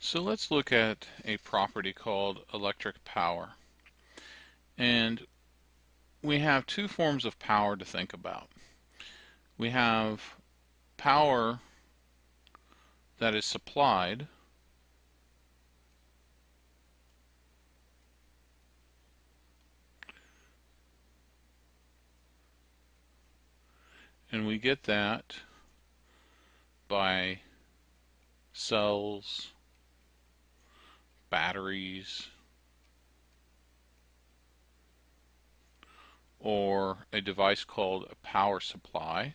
So let's look at a property called electric power. And we have two forms of power to think about. We have power that is supplied, and we get that by cells, batteries, or a device called a power supply.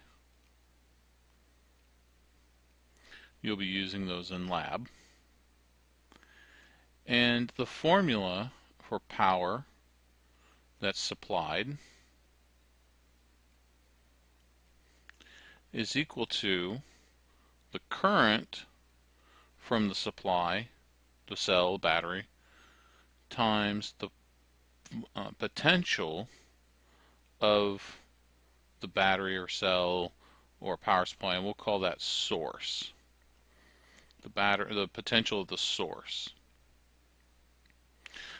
You'll be using those in lab. And the formula for power that's supplied is equal to the current from the supply, the cell, battery, times the potential of the battery or cell or power supply, and we'll call that source. The potential of the source.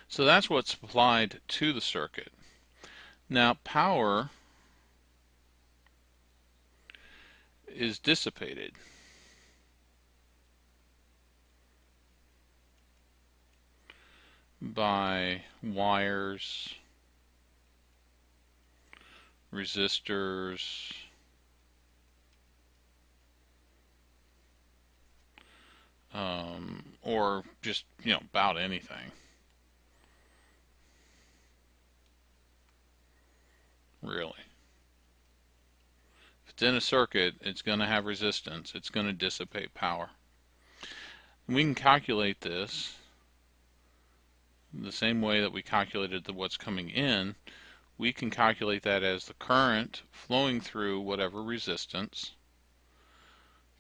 So that's what's supplied to the circuit. Now power is dissipated. By wires, resistors, or just, about anything. Really. If it's in a circuit, it's going to have resistance. It's going to dissipate power. We can calculate this the same way that we calculated what's coming in. We can calculate that as the current flowing through whatever resistance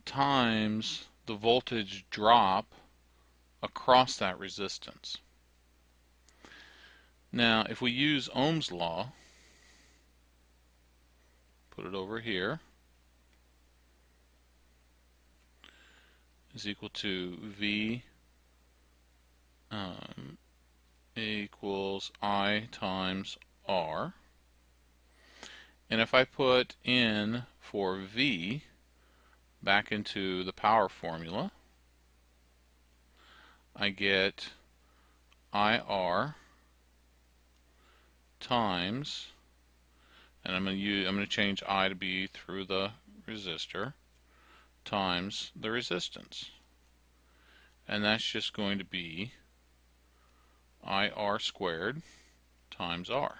times the voltage drop across that resistance. Now, if we use Ohm's law, put it over here, is equal to V equals I times R. And if I put in for V back into the power formula, I get IR times, and I'm going to change I to be through the resistor, times the resistance. And that's just going to be IR squared times R.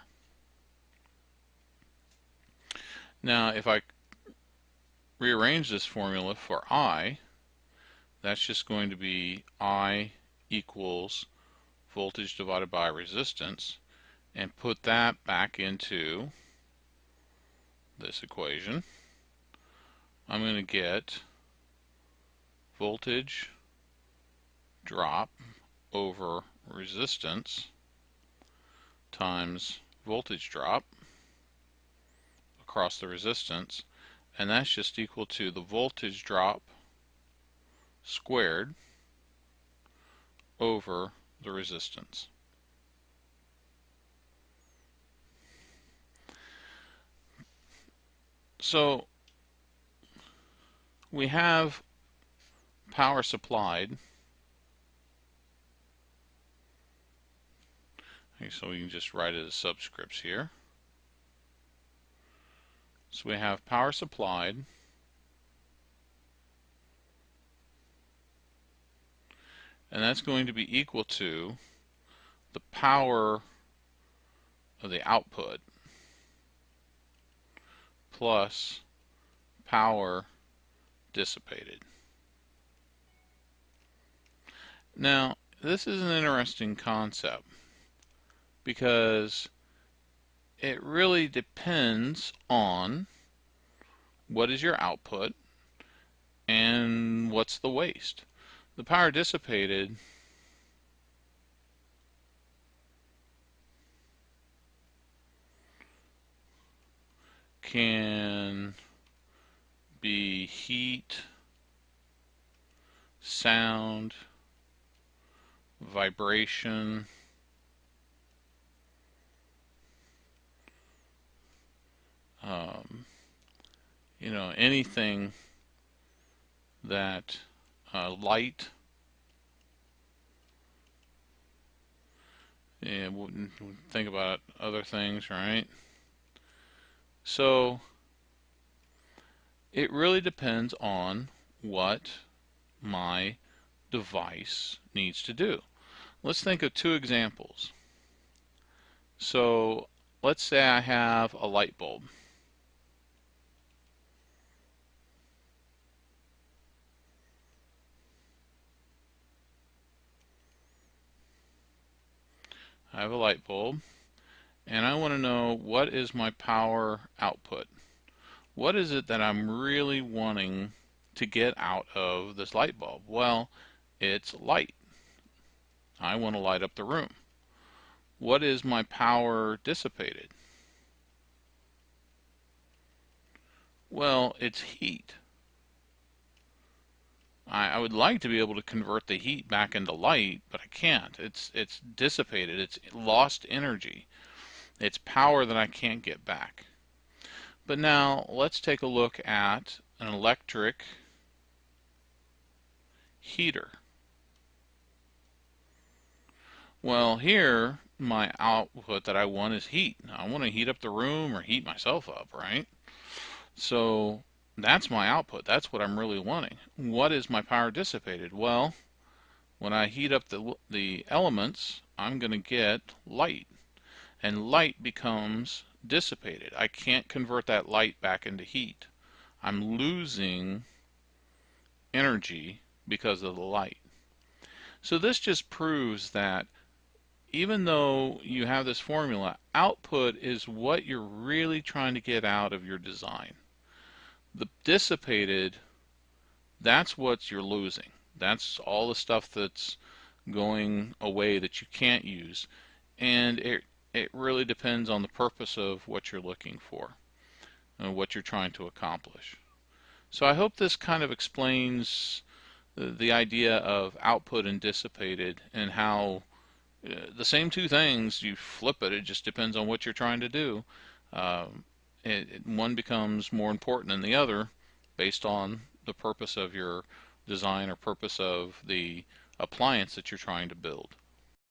Now, if I rearrange this formula for I, that's just going to be I equals voltage divided by resistance, and put that back into this equation. I'm going to get voltage drop over resistance times voltage drop across the resistance, and that's just equal to the voltage drop squared over the resistance. So we have power supplied. Okay, so we can just write it as subscripts here. So we have power supplied, and that's going to be equal to the power of the output plus power dissipated. Now, this is an interesting concept because it really depends on what is your output and what's the waste. The power dissipated can be heat, sound, vibration, um, anything that light, and we'll think about other things, right? So it really depends on what my device needs to do. Let's think of two examples. So let's say I have a light bulb. I have a light bulb, and I want to know what is my power output. What is it that I'm really wanting to get out of this light bulb? Well, it's light. I want to light up the room. What is my power dissipated? Well, it's heat. I would like to be able to convert the heat back into light, but I can't. It's dissipated. It's lost energy. It's power that I can't get back. But now let's take a look at an electric heater. Well, here my output that I want is heat. Now, I want to heat up the room or heat myself up, right? So that's my output. That's what I'm really wanting. What is my power dissipated? Well, when I heat up the elements, I'm going to get light. And light becomes dissipated. I can't convert that light back into heat. I'm losing energy because of the light. So this just proves that even though you have this formula, output is what you're really trying to get out of your design. The dissipated, that's what you're losing. That's all the stuff that's going away that you can't use. And it really depends on the purpose of what you're looking for and what you're trying to accomplish. So I hope this kind of explains the idea of output and dissipated, and how the same two things, you flip it, it just depends on what you're trying to do. One becomes more important than the other based on the purpose of your design or purpose of the appliance that you're trying to build.